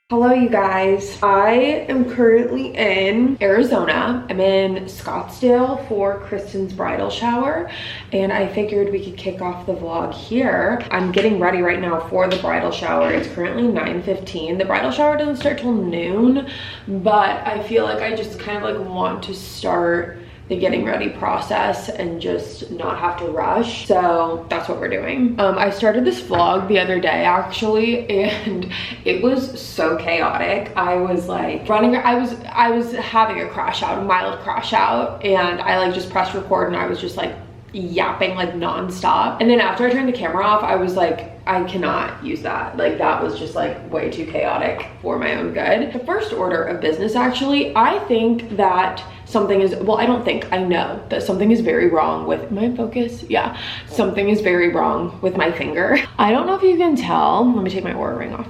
Hello you guys, I am currently in Arizona. I'm in Scottsdale for Kristen's bridal shower and I figured we could kick off the vlog here. I'm getting ready right now for the bridal shower. It's currently 9:15. The bridal shower doesn't start till noon, but I feel like I just kind of like want to start the getting ready process and just not have to rush, so that's what we're doing. I started this vlog the other day actually, and it was so chaotic. I was like running, I was having a crash out, a mild crash out, and I like just pressed record and I was just like yapping like non-stop. And then after I turned the camera off, I was like, I cannot use that. Like that was just like way too chaotic for my own good. The first order of business, actually, I think that something is, well, I don't think, I know that something is very wrong with my focus. Yeah, something is very wrong with my finger. I don't know if you can tell, let me take my Oura ring off.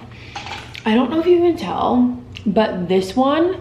I don't know if you can tell, but this one,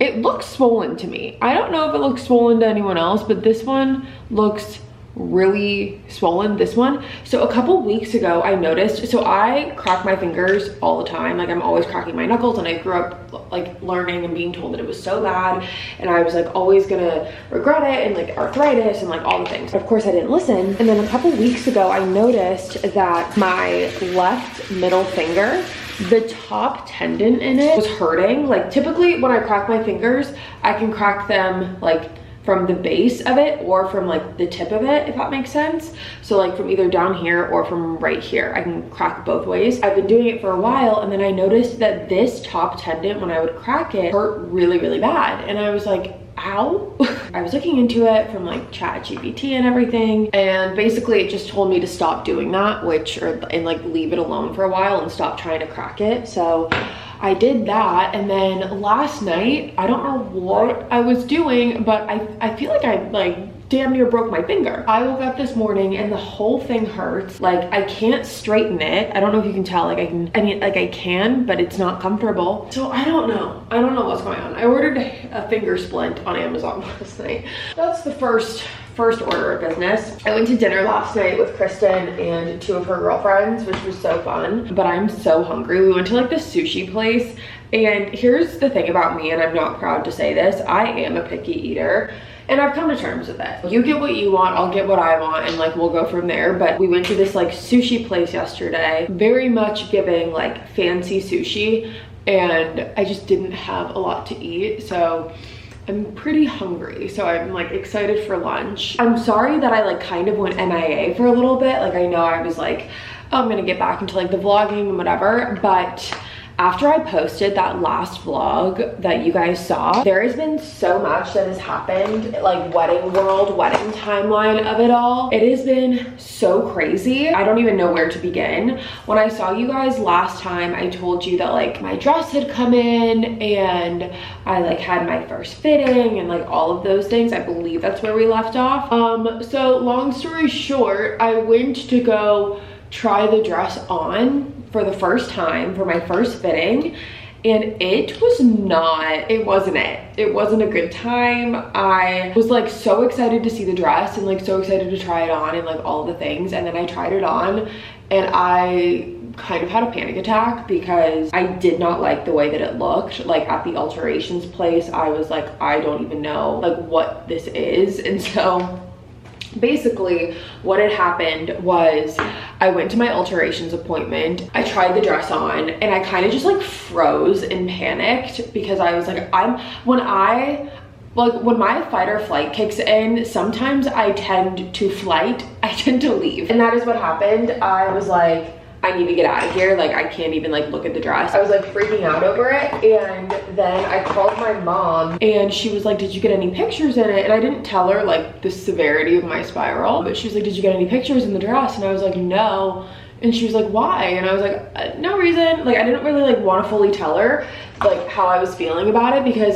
it looks swollen to me. I don't know if it looks swollen to anyone else, but this one looks really swollen, this one. So a couple weeks ago I noticed, so I crack my fingers all the time, like I'm always cracking my knuckles, and I grew up like learning and being told that it was so bad and I was like always gonna regret it, and like arthritis and like all the things. Of course I didn't listen, and then a couple weeks ago I noticed that my left middle finger, the top tendon in it was hurting. Like typically when I crack my fingers, I can crack them like from the base of it or from like the tip of it, if that makes sense. So like from either down here or from right here, I can crack both ways. I've been doing it for a while, and then I noticed that this top tendon, when I would crack it, hurt really, really bad. And I was like, ow. I was looking into it from like ChatGPT and everything, and basically it just told me to stop doing that, and like leave it alone for a while and stop trying to crack it. So I did that, and then last night, I don't know what I was doing, but I feel like I like damn near broke my finger. I woke up this morning and the whole thing hurts. Like I can't straighten it. I don't know if you can tell, like I can, but it's not comfortable. So I don't know what's going on. I ordered a finger splint on Amazon last night. That's the first order of business. I went to dinner last night with Kristen and two of her girlfriends, which was so fun, but I'm so hungry. We went to like this sushi place, and here's the thing about me, and I'm not proud to say this, I am a picky eater. And I've come to terms with it. You get what you want, I'll get what I want, and like we'll go from there. But we went to this like sushi place yesterday, very much giving like fancy sushi, and I just didn't have a lot to eat. So I'm pretty hungry, so I'm like excited for lunch. I'm sorry that I like kind of went MIA for a little bit. Like I know I was like, oh, I'm gonna get back into like the vlogging and whatever, but after I posted that last vlog that you guys saw, there has been so much that has happened, like wedding world, wedding timeline of it all. It has been so crazy. I don't even know where to begin. When I saw you guys last time, I told you that like my dress had come in and I like had my first fitting and like all of those things. I believe that's where we left off. So long story short, I went to go try the dress on for the first time for my first fitting, and it wasn't a good time. I was like so excited to see the dress and like so excited to try it on and like all the things, and then I tried it on and I kind of had a panic attack because I did not like the way that it looked. Like at the alterations place, I was like, I don't even know like what this is. And so basically what had happened was I went to my alterations appointment, I tried the dress on, and I kind of just like froze and panicked because I was like, when my fight or flight kicks in, sometimes I tend to leave. And that is what happened. I was like, I need to get out of here. Like I can't even like look at the dress. I was like freaking out over it, and then I called my mom and she was like, did you get any pictures in it? And I didn't tell her like the severity of my spiral, but she was like, did you get any pictures in the dress? And I was like, no. And she was like, why? And I was like, no reason. Like I didn't really like want to fully tell her like how I was feeling about it, because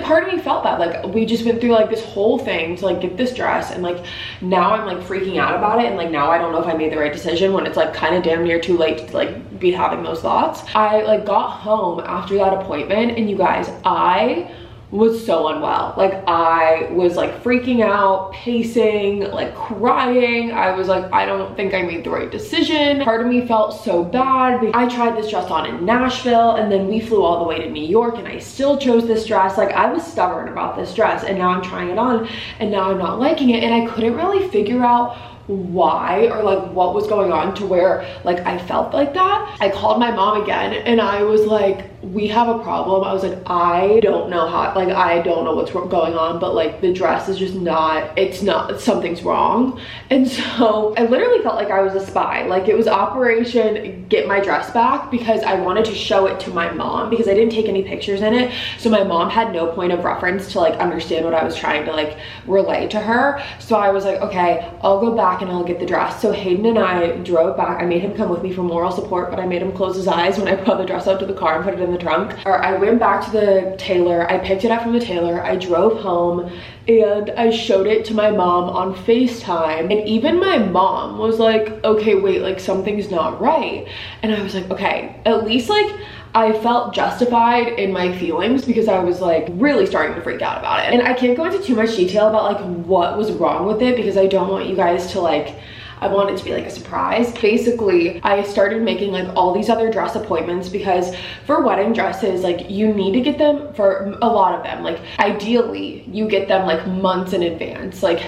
part of me felt that like we just went through like this whole thing to like get this dress, and like now I'm like freaking out about it, and like now I don't know if I made the right decision when it's like kind of damn near too late to like be having those thoughts. I like got home after that appointment, and you guys, I was so unwell. Like I was like freaking out, pacing, like crying. I was like, I don't think I made the right decision. Part of me felt so bad. I tried this dress on in Nashville and then we flew all the way to New York and I still chose this dress. Like I was stubborn about this dress and now I'm trying it on and now I'm not liking it. And I couldn't really figure out why or like what was going on to where like I felt like that. I called my mom again and I was like, we have a problem. I was like, I don't know how, like I don't know what's going on, but like the dress is just not, it's not, something's wrong. And so I literally felt like I was a spy. Like it was Operation Get My Dress Back because I wanted to show it to my mom because I didn't take any pictures in it. So my mom had no point of reference to like understand what I was trying to like relay to her. So I was like, okay, I'll go back and I'll get the dress. So Hayden and I drove back. I made him come with me for moral support, but I made him close his eyes when I brought the dress out to the car and put it in the trunk. Or I went back to the tailor, I picked it up from the tailor, I drove home and I showed it to my mom on FaceTime. And even my mom was like, okay, wait, like something's not right. And I was like, okay, at least like I felt justified in my feelings because I was like really starting to freak out about it. And I can't go into too much detail about like what was wrong with it because I don't want you guys to like, I want it to be like a surprise. Basically, I started making like all these other dress appointments because for wedding dresses, like you need to get them for a lot of them. Like ideally you get them like months in advance, like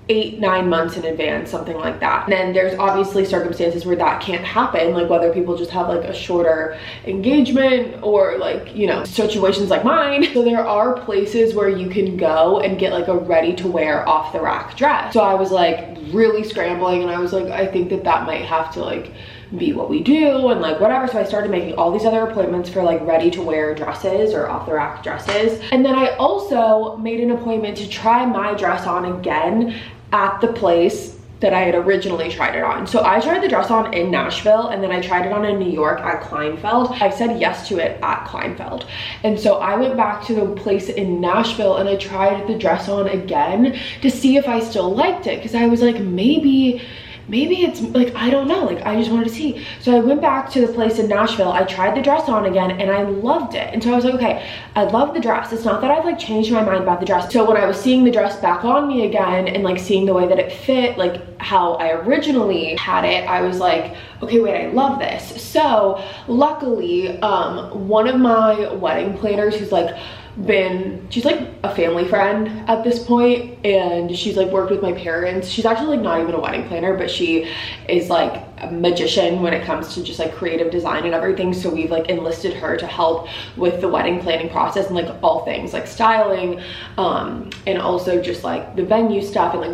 8-9 months in advance, something like that. And then there's obviously circumstances where that can't happen, like whether people just have like a shorter engagement or like, you know, situations like mine. So there are places where you can go and get like a ready to wear off the rack dress. So I was like really scrambling and I was like, I think that that might have to like be what we do and like whatever. So I started making all these other appointments for like ready to wear dresses or off the rack dresses. And then I also made an appointment to try my dress on again at the place that I had originally tried it on. So I tried the dress on in Nashville and then I tried it on in New York at Kleinfeld. I said yes to it at Kleinfeld. And so I went back to the place in Nashville and I tried the dress on again to see if I still liked it. Cause I was like, maybe it's like, I don't know, like I just wanted to see. So I went back to the place in Nashville, I tried the dress on again and I loved it. And so I was like, okay, I love the dress. It's not that I've like changed my mind about the dress. So when I was seeing the dress back on me again and like seeing the way that it fit, like how I originally had it, I was like, okay, wait, I love this. So luckily, one of my wedding planners who's like she's like a family friend at this point and she's like worked with my parents. She's actually like not even a wedding planner, but she is like a magician when it comes to just like creative design and everything. So we've like enlisted her to help with the wedding planning process and like all things like styling and also just like the venue stuff. And like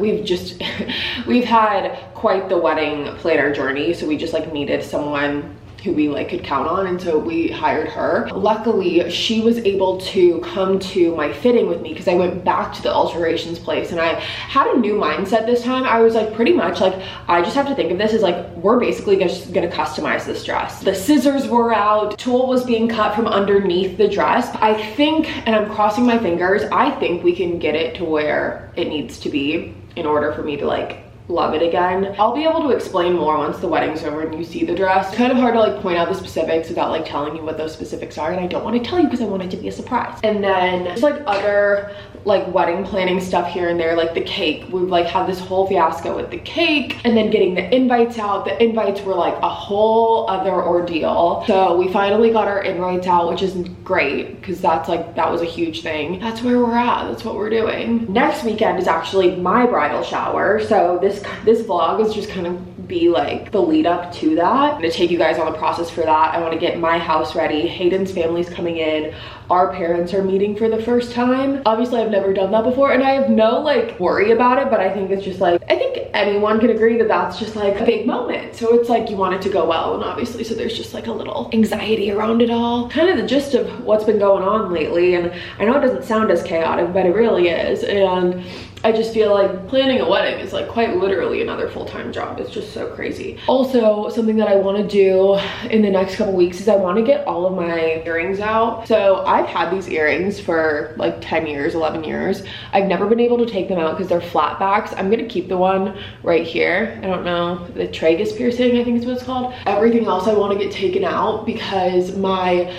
we've had quite the wedding planner journey. So we just like needed someone who we like could count on, and so we hired her. Luckily, she was able to come to my fitting with me because I went back to the alterations place and I had a new mindset this time. I was like, pretty much like, I just have to think of this as like, we're basically just gonna customize this dress. The scissors were out, tulle was being cut from underneath the dress. I think, and I'm crossing my fingers, I think we can get it to where it needs to be in order for me to like love it again. I'll be able to explain more once the wedding's over and you see the dress. It's kind of hard to like point out the specifics without like telling you what those specifics are, and I don't want to tell you because I want it to be a surprise. And then there's like other like wedding planning stuff here and there, like the cake. We've like had this whole fiasco with the cake and then getting the invites out. The invites were like a whole other ordeal. So we finally got our invites out, which is great because that's like, that was a huge thing. That's where we're at. That's what we're doing. Next weekend is actually my bridal shower. So this vlog is just kind of be like the lead up to that. I'm gonna take you guys on the process for that. I want to get my house ready. Hayden's family's coming in. Our parents are meeting for the first time. Obviously I've never done that before and I have no like worry about it, but I think it's just like, I think anyone can agree that that's just like a big moment. So it's like you want it to go well, and obviously so there's just like a little anxiety around it all. Kind of the gist of what's been going on lately, and I know it doesn't sound as chaotic, but it really is. And I just feel like planning a wedding is like quite literally another full-time job. It's just so crazy. Also, something that I want to do in the next couple weeks is I want to get all of my earrings out. So I've had these earrings for like 10 years, 11 years. I've never been able to take them out because they're flat backs. I'm gonna keep the one right here. I don't know, the tragus piercing, I think is what it's called. Everything else I want to get taken out because my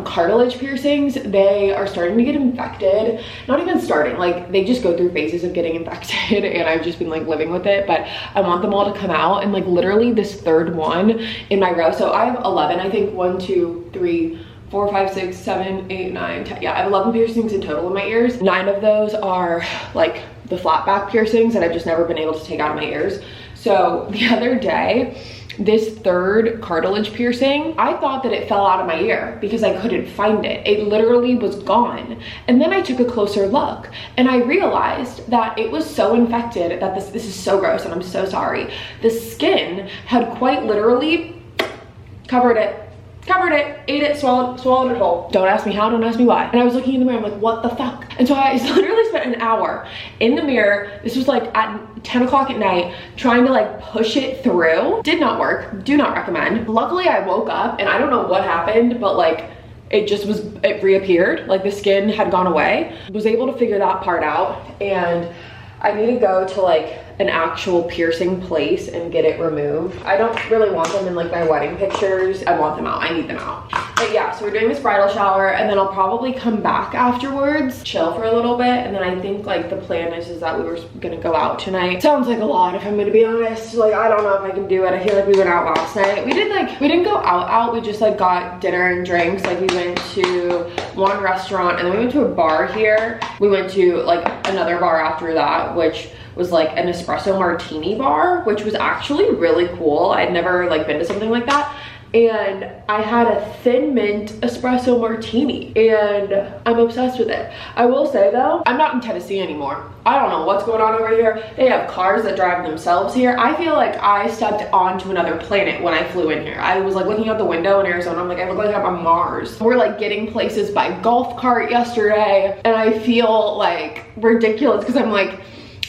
cartilage piercings, they are starting to get infected. Not even starting, like they just go through phases of getting infected and I've just been like living with it, but I want them all to come out. And like literally this third one in my row, so I have 11, I think 1, 2, 3, 4, 5, 6, 7, 8, 9, 10. Yeah, I have 11 piercings in total in my ears. 9 of those are like the flat back piercings that I've just never been able to take out of my ears. So the other day, this third cartilage piercing, I thought that it fell out of my ear because I couldn't find it. It literally was gone. And then I took a closer look and I realized that it was so infected that this is so gross and I'm so sorry. The skin had quite literally covered it, ate it, swallowed it whole. Don't ask me how, don't ask me why. And I was looking in the mirror, I'm like, what the fuck? And so I literally spent an hour in the mirror. This was like at 10 o'clock at night, trying to like push it through. Did not work, do not recommend. Luckily I woke up and I don't know what happened, but like, it reappeared. Like the skin had gone away. Was able to figure that part out and I need to go to like an actual piercing place and get it removed. I don't really want them in like my wedding pictures. I want them out, I need them out. But yeah, so we're doing this bridal shower and then I'll probably come back afterwards, chill for a little bit. And then I think like the plan is that we were gonna go out tonight. Sounds like a lot if I'm gonna be honest. Like, I don't know if I can do it. I feel like we went out last night. We didn't go out, we just like got dinner and drinks. Like we went to one restaurant and then we went to a bar here. We went to like another bar after that, which was like an espresso martini bar, which was actually really cool. I'd never like been to something like that. And I had a thin mint espresso martini and I'm obsessed with it. I will say though, I'm not in Tennessee anymore. I don't know what's going on over here. They have cars that drive themselves here. I feel like I stepped onto another planet when I flew in here. I was like looking out the window in Arizona. I'm like, I look like I'm on Mars. We're like getting places by golf cart yesterday and I feel like ridiculous because I'm like,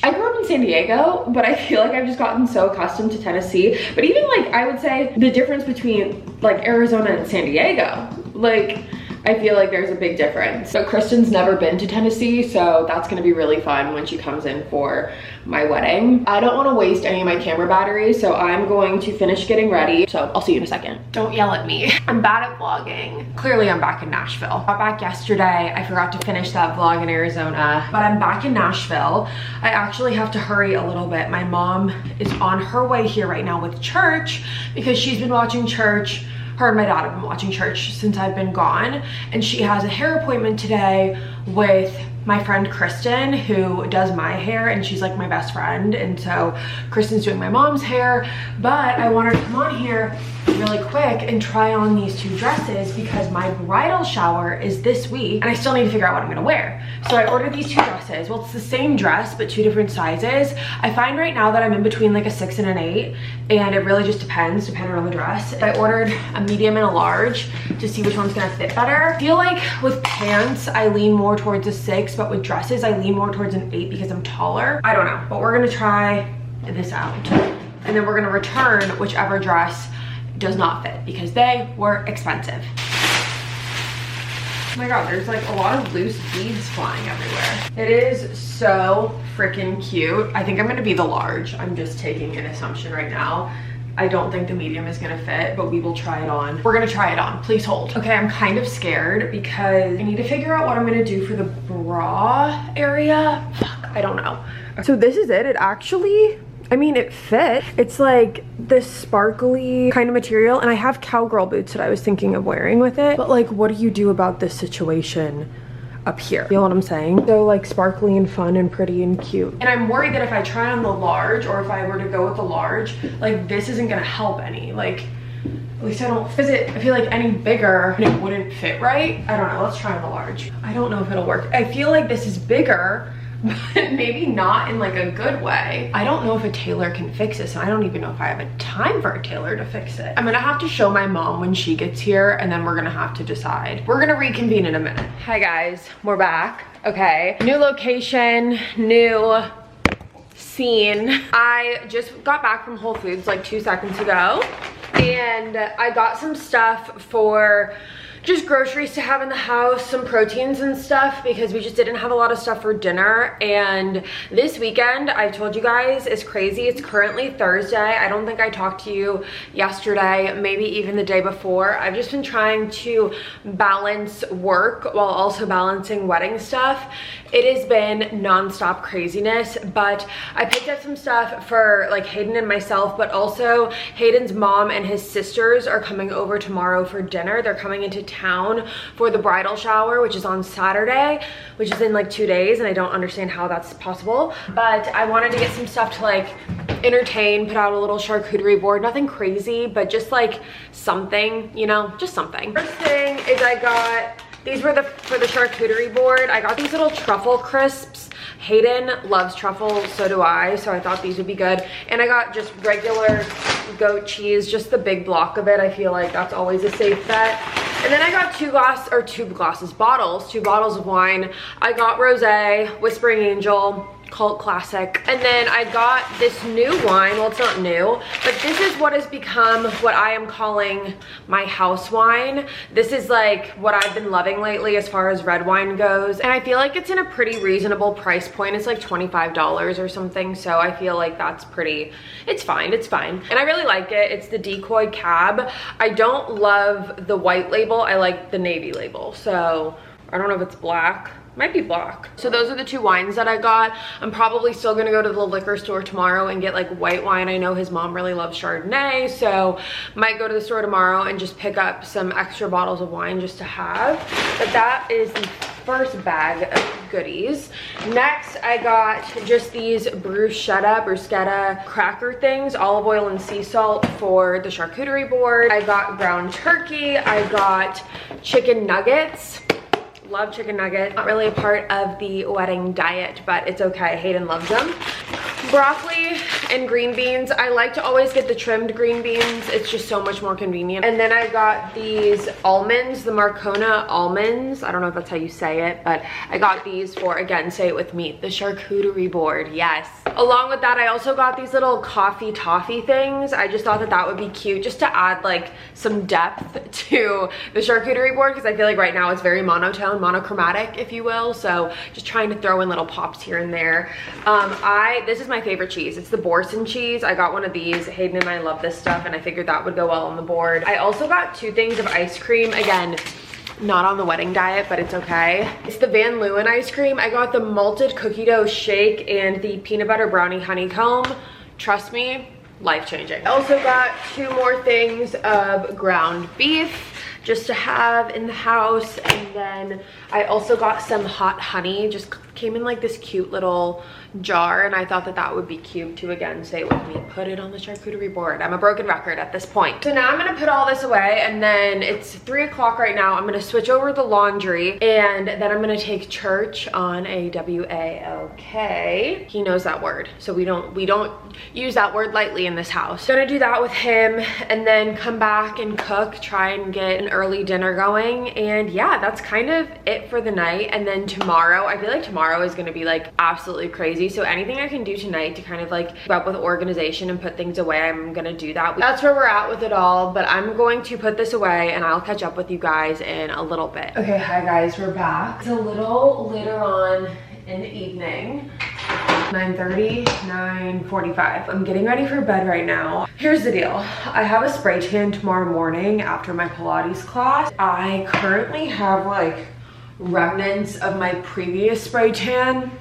I grew up in San Diego, but I feel like I've just gotten so accustomed to Tennessee. But even like, I would say the difference between like Arizona and San Diego, like, I feel like there's a big difference. So Kristen's never been to Tennessee, so that's gonna be really fun when she comes in for my wedding. I don't wanna waste any of my camera batteries, so I'm going to finish getting ready. So I'll see you in a second. Don't yell at me. I'm bad at vlogging. Clearly I'm back in Nashville. Got back yesterday. I forgot to finish that vlog in Arizona, but I'm back in Nashville. I actually have to hurry a little bit. My mom is on her way here right now with church because she's been watching church. Her and my dad have been watching church since I've been gone, and she has a hair appointment today with my friend Kristen, who does my hair, and she's like my best friend. And so Kristen's doing my mom's hair, but I wanted to come on here really quick and try on these 2 dresses because my bridal shower is this week and I still need to figure out what I'm gonna wear. So I ordered these 2 dresses. Well, it's the same dress, but 2 different sizes. I find right now that I'm in between like a 6 and an 8, and it really just depends depending on the dress. I ordered a medium and a large to see which one's gonna fit better. I feel like with pants, I lean more towards a 6, but with dresses, I lean more towards an 8 because I'm taller. I don't know, but we're gonna try this out. And then we're gonna return whichever dress does not fit because they were expensive. Oh my god, there's like a lot of loose beads flying everywhere. It is so freaking cute. I think I'm gonna be the large. I'm just taking an assumption right now. I don't think the medium is gonna fit, but we will try it on. We're gonna try it on, please hold. Okay, I'm kind of scared because I need to figure out what I'm gonna do for the bra area. Fuck, I don't know. So this is it. It actually, I mean, it fit. It's like this sparkly kind of material, and I have cowgirl boots that I was thinking of wearing with it. But like, what do you do about this situation up here? You know what I'm saying? So like sparkly and fun and pretty and cute. And I'm worried that if I try on the large, or if I were to go with the large, like this isn't gonna help any. Like, at least I don't fit. I feel like any bigger and it wouldn't fit right. I don't know, let's try on the large. I don't know if it'll work. I feel like this is bigger but maybe not in like a good way. I don't know if a tailor can fix this, and I don't even know if I have a time for a tailor to fix it. I'm gonna have to show my mom when she gets here, and then we're gonna have to decide. We're gonna reconvene in a minute. Hi guys, we're back. Okay, new location, new scene. I just got back from Whole Foods like 2 seconds ago, and I got some stuff for just groceries to have in the house, some proteins and stuff, because we just didn't have a lot of stuff for dinner. And this weekend, I told you guys, is crazy. It's currently Thursday. I don't think I talked to you yesterday, maybe even the day before. I've just been trying to balance work while also balancing wedding stuff. It has been non-stop craziness, but I picked up some stuff for like Hayden and myself, but also Hayden's mom and his sisters are coming over tomorrow for dinner. They're coming into town for the bridal shower, which is on Saturday, which is in like 2 days, and I don't understand how that's possible. But I wanted to get some stuff to like entertain, put out a little charcuterie board, nothing crazy, but just like something, you know, just something. First thing is I got, these were for the charcuterie board. I got these little truffle crisps. Hayden loves truffle, so do I, so I thought these would be good. And I got just regular goat cheese, just the big block of it. I feel like that's always a safe bet. And then I got two bottles of wine. I got rosé, Whispering Angel, cult classic. And then I got this new wine. Well, it's not new, but this is what has become what I am calling my house wine. This is like what I've been loving lately as far as red wine goes. And I feel like it's in a pretty reasonable price point. It's like $25 or something. So I feel like that's pretty, it's fine, it's fine. And I really like it. It's the Decoy Cab. I don't love the white label. I like the navy label. So I don't know if it's black. Might be black. So those are the two wines that I got. I'm probably still gonna go to the liquor store tomorrow and get like white wine. I know his mom really loves Chardonnay, so might go to the store tomorrow and just pick up some extra bottles of wine just to have. But that is the first bag of goodies. Next, I got just these bruschetta cracker things, olive oil and sea salt for the charcuterie board. I got ground turkey. I got chicken nuggets. Love chicken nuggets. Not really a part of the wedding diet, but it's okay. Hayden loves them. Broccoli and green beans. I like to always get the trimmed green beans. It's just so much more convenient. And then I got these almonds, the Marcona almonds. I don't know if that's how you say it, but I got these for, again, say it with me, the charcuterie board. Yes. Along with that, I also got these little coffee toffee things. I just thought that that would be cute just to add like some depth to the charcuterie board, because I feel like right now it's very monotone, monochromatic, if you will. So just trying to throw in little pops here and there. This is my favorite cheese. It's the Boursin cheese. I got one of these. Hayden and I love this stuff, and I figured that would go well on the board. I also got 2 things of ice cream. Again, not on the wedding diet, but it's okay. It's the Van Leeuwen ice cream. I got the malted cookie dough shake and the peanut butter brownie honeycomb. Trust me, life-changing. I also got 2 more things of ground beef just to have in the house. And then I also got some hot honey. Just came in like this cute little jar, and I thought that that would be cute to, again, say it with me, put it on the charcuterie board. I'm a broken record at this point. So now I'm gonna put all this away, and then it's 3 o'clock right now. I'm gonna switch over the laundry, and then I'm gonna take church on a W-A-O-K. He knows that word, so we don't use that word lightly in this house. Gonna do that with him, and then come back and cook, try and get an early dinner going. And yeah, that's kind of it for the night. And then tomorrow, I feel like tomorrow is gonna be like absolutely crazy. So anything I can do tonight to kind of like keep up with organization and put things away, I'm gonna do that. That's where we're at with it all, but I'm going to put this away and I'll catch up with you guys in a little bit. Okay, hi guys, we're back. It's a little later on in the evening. 9:30, 9:45. I'm getting ready for bed right now. Here's the deal. I have a spray tan tomorrow morning after my Pilates class. I currently have like remnants of my previous spray tan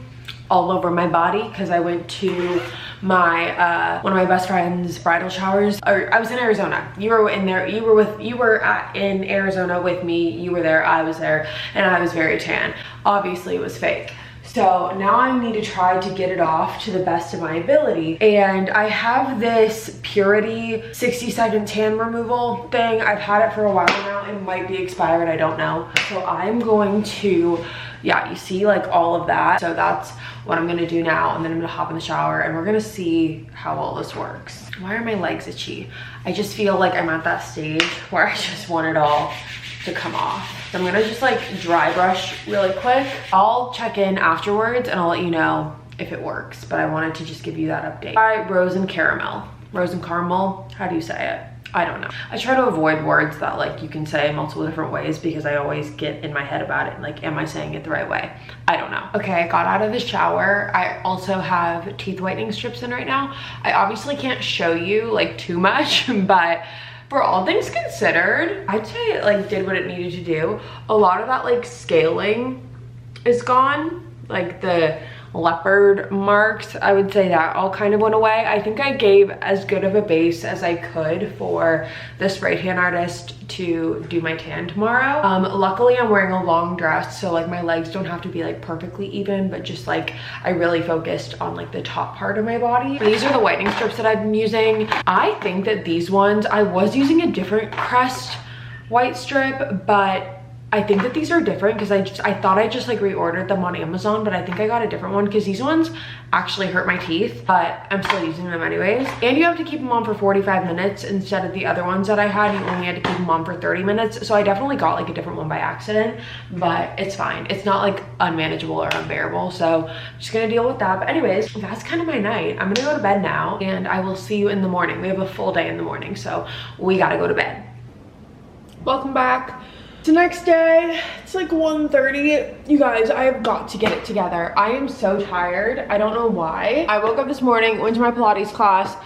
all over my body because I went to my one of my best friend's bridal showers. Or I was in Arizona. You were in there. You were in Arizona with me. You were there. I was there, and I was very tan. Obviously, it was fake. So now I need to try to get it off to the best of my ability. And I have this Purity 60-second tan removal thing. I've had it for a while now. It might be expired, I don't know. So I'm going to, yeah, you see like all of that. So that's what I'm gonna do now. And then I'm gonna hop in the shower and we're gonna see how all this works. Why are my legs itchy? I just feel like I'm at that stage where I just want it all to come off. So I'm gonna just like dry brush really quick. I'll check in afterwards and I'll let you know if it works, but I wanted to just give you that update. Rose and caramel. Rose and caramel, how do you say it? I don't know. I try to avoid words that like you can say multiple different ways because I always get in my head about it. Like, am I saying it the right way? I don't know. Okay, I got out of the shower. I also have teeth whitening strips in right now. I obviously can't show you like too much, but for all things considered, I'd say it like did what it needed to do. A lot of that like scaling is gone. Like the leopard marks, I would say that all kind of went away. I think I gave as good of a base as I could for the spray tan artist to do my tan tomorrow. Luckily I'm wearing a long dress, so like my legs don't have to be like perfectly even, but just like I really focused on like the top part of my body. These are the whitening strips that I've been using. I think that these ones, I was using a different Crest white strip, but I think that these are different because I thought I just like reordered them on Amazon, but I think I got a different one because these ones actually hurt my teeth, but I'm still using them anyways. And you have to keep them on for 45 minutes instead of the other ones that I had. You only had to keep them on for 30 minutes. So I definitely got like a different one by accident, but it's fine. It's not like unmanageable or unbearable. So I'm just gonna deal with that. But anyways, that's kind of my night. I'm gonna go to bed now and I will see you in the morning. We have a full day in the morning, so we gotta go to bed. Welcome back. The next day, it's like 1:30. You guys, I have got to get it together. I am so tired. I don't know why. I woke up this morning, went to my Pilates class,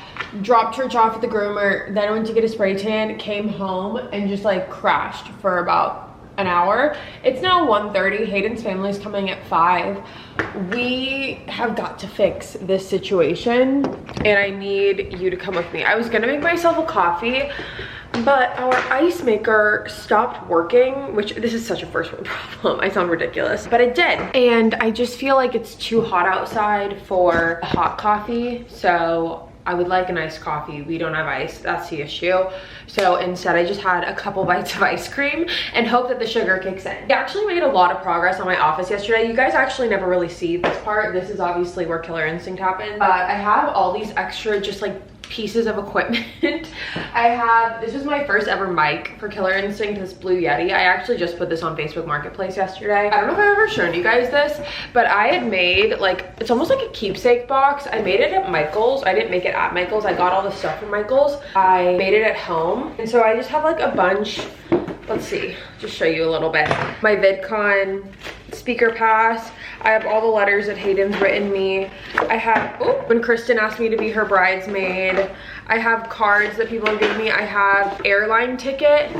dropped church off at the groomer, then went to get a spray tan, came home, and just like crashed for about an hour. It's now 1:30. Hayden's family's coming at 5. We have got to fix this situation, and I need you to come with me. I was gonna make myself a coffee, but our ice maker stopped working, which this is such a first world problem. I sound ridiculous, but it did. And I just feel like it's too hot outside for a hot coffee. So I would like an iced coffee. We don't have ice, that's the issue. So instead I just had a couple bites of ice cream and hope that the sugar kicks in. I actually made a lot of progress on my office yesterday. You guys actually never really see this part. This is obviously where Killer Instinct happened. But I have all these extra just like pieces of equipment. This is my first ever mic for Killer Instinct, this Blue Yeti. I actually just put this on Facebook Marketplace yesterday. I don't know if I've ever shown you guys this, but I had made like, it's almost like a keepsake box. I made it at Michael's. I didn't make it at Michael's. I got all the stuff from Michael's. I made it at home. And so I just have like a bunch, let's see, just show you a little bit. My VidCon speaker pass. I have all the letters that Hayden's written me. I have, when Kristen asked me to be her bridesmaid. I have cards that people have given me. I have airline ticket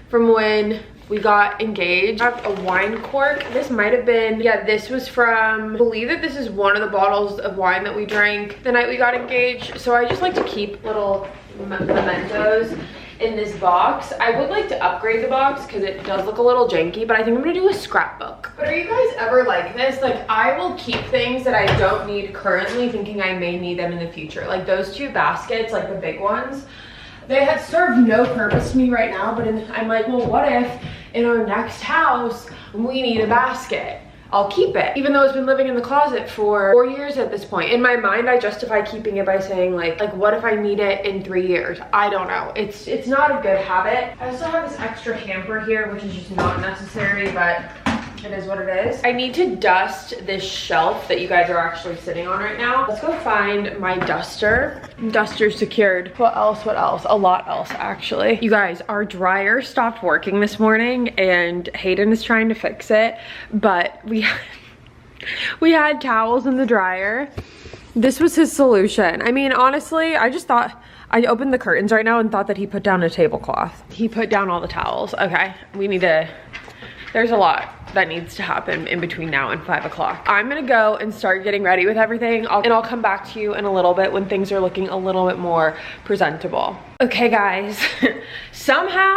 from when we got engaged. I have a wine cork. This might have been, yeah, this was from, I believe that this is one of the bottles of wine that we drank the night we got engaged. So I just like to keep little mementos in this box. I would like to upgrade the box because it does look a little janky, but I think I'm gonna do a scrapbook. But are you guys ever like this? Like, I will keep things that I don't need currently thinking I may need them in the future. Like those 2 baskets, like the big ones, they had served no purpose to me right now, but I'm like, well, what if in our next house we need a basket? I'll keep it, even though it's been living in the closet for 4 years at this point. In my mind, I justify keeping it by saying like what if I need it in 3 years? I don't know. It's not a good habit. I also have this extra hamper here, which is just not necessary, but it is what it is. I need to dust this shelf that you guys are actually sitting on right now. Let's go find my duster. Duster secured. What else? What else? A lot else, actually. You guys, our dryer stopped working this morning and Hayden is trying to fix it, but we had towels in the dryer. This was his solution. I mean, honestly, I just thought, I opened the curtains right now and thought that he put down a tablecloth. He put down all the towels. Okay, we need to, there's a lot that needs to happen in between now and 5 o'clock. I'm gonna go and start getting ready with everything, and I'll come back to you in a little bit when things are looking a little bit more presentable. Okay guys, somehow,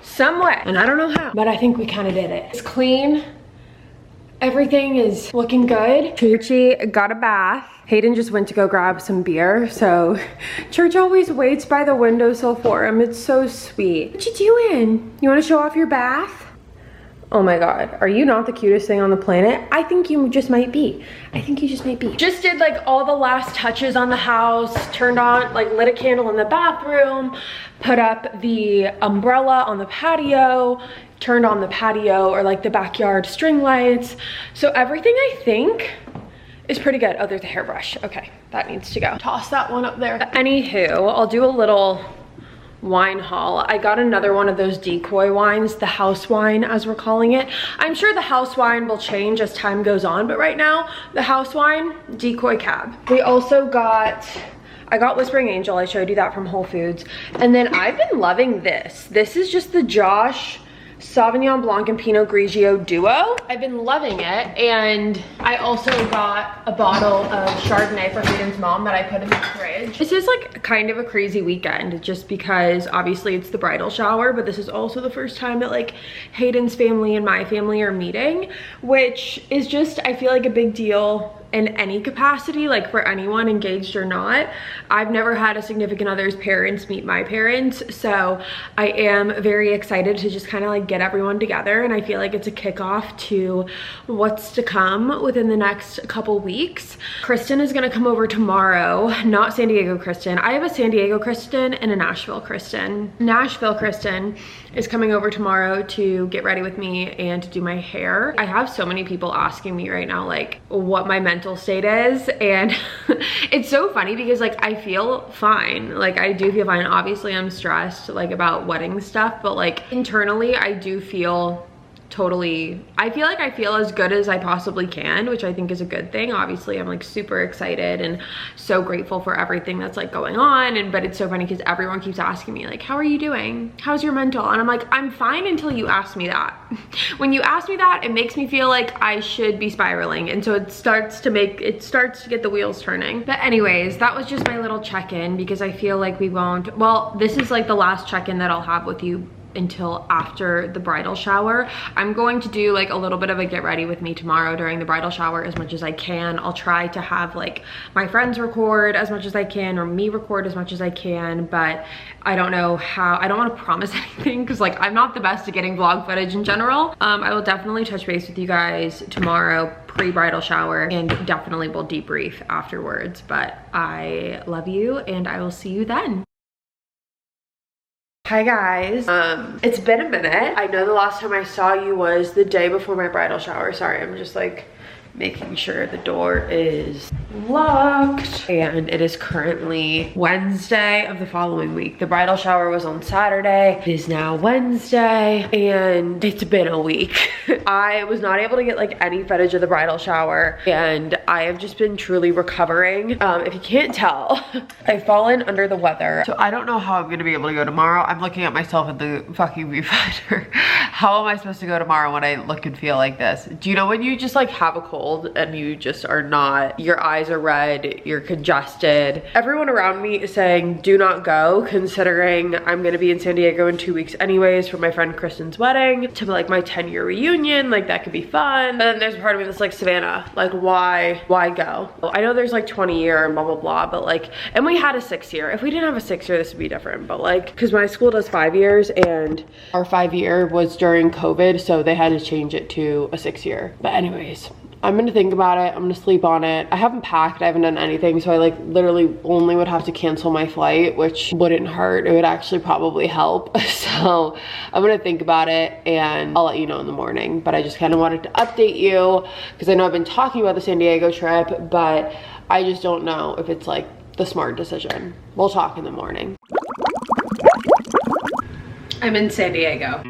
some way, and I don't know how, but I think we kind of did it. It's clean. everything is looking good. Tucci got a bath. Hayden just went to go grab some beer, so Church always waits by the windowsill for him. It's so sweet. What you doing? You want to show off your bath? Oh my God, are you not the cutest thing on the planet? I think you just might be. I think you just might be. Just did like all the last touches on the house, turned on, like lit a candle in the bathroom, put up the umbrella on the patio, turned on the patio or like the backyard string lights. So everything I think is pretty good. Oh, there's a hairbrush. Okay, that needs to go. Toss that one up there. Anywho, I'll do a little wine haul. I got another one of those decoy wines, the house wine as we're calling it. I'm sure the house wine will change as time goes on, but right now the house wine, decoy cab. We also got, I got Whispering Angel. I showed you that from Whole Foods. And then I've been loving this. This is just the Josh Sauvignon Blanc and Pinot Grigio duo. I've been loving it, and I also got a bottle of Chardonnay for Hayden's mom that I put in the fridge. This is like kind of a crazy weekend just because obviously it's the bridal shower, but this is also the first time that like Hayden's family and my family are meeting, which is just, I feel like a big deal in any capacity, like for anyone engaged or not. I've never had a significant other's parents meet my parents, so I am very excited to just kind of like get everyone together, and I feel like it's a kickoff to what's to come within the next couple weeks. Kristen is gonna come over tomorrow, not San Diego Kristen. I have a San Diego Kristen and a Nashville Kristen. Nashville Kristen is coming over tomorrow to get ready with me and to do my hair. I have so many people asking me right now like what my mental state is, and it's so funny because like I feel fine. Like I do feel fine. Obviously I'm stressed like about wedding stuff, but like internally I do feel totally, I feel like I feel as good as I possibly can, which I think is a good thing. Obviously I'm like super excited and so grateful for everything that's like going on, and but it's so funny because everyone keeps asking me like, how are you doing? How's your mental? And I'm like, I'm fine until you ask me that. When you ask me that, it makes me feel like I should be spiraling, and so it starts to get the wheels turning. But anyways, that was just my little check-in because I feel like we won't, well, this is like the last check-in that I'll have with you until after the bridal shower. I'm going to do like a little bit of a get ready with me tomorrow during the bridal shower as much as I can. I'll try to have like my friends record as much as I can or me record as much as I can, but I don't know how. I don't want to promise anything because like I'm not the best at getting vlog footage in general. I will definitely touch base with you guys tomorrow pre-bridal shower, and definitely will debrief afterwards, but I love you and I will see you then. Hi guys, it's been a minute. I know the last time I saw you was the day before my bridal shower. Sorry, I'm just like making sure the door is locked, and it is currently Wednesday of the following week. The bridal shower was on Saturday. It is now Wednesday, and it's been a week. I was not able to get like any footage of the bridal shower, and I have just been truly recovering. If you can't tell, I've fallen under the weather, so I don't know how I'm gonna be able to go tomorrow. I'm looking at myself in the fucking viewfinder. How am I supposed to go tomorrow when I look and feel like this? Do you know when you just like have a cold and you just are not, your eyes are red, you're congested? Everyone around me is saying do not go, considering I'm gonna be in San Diego in 2 weeks anyways for my friend Kristen's wedding, to like my 10-year reunion. Like that could be fun. And then there's a part of me that's like, Savannah, like why go? I know there's like 20-year and blah blah blah, but like, and we had a 6-year. If we didn't have a 6-year, this would be different, but like, because my school does 5 years and our 5-year was during COVID, so they had to change it to a 6-year. But anyways, I'm gonna think about it. I'm gonna sleep on it. I haven't packed, I haven't done anything, so I like literally only would have to cancel my flight, which wouldn't hurt. It would actually probably help. So I'm gonna think about it and I'll let you know in the morning. But I just kind of wanted to update you because I know I've been talking about the San Diego trip, but I just don't know if it's like the smart decision. We'll talk in the morning. I'm in San Diego.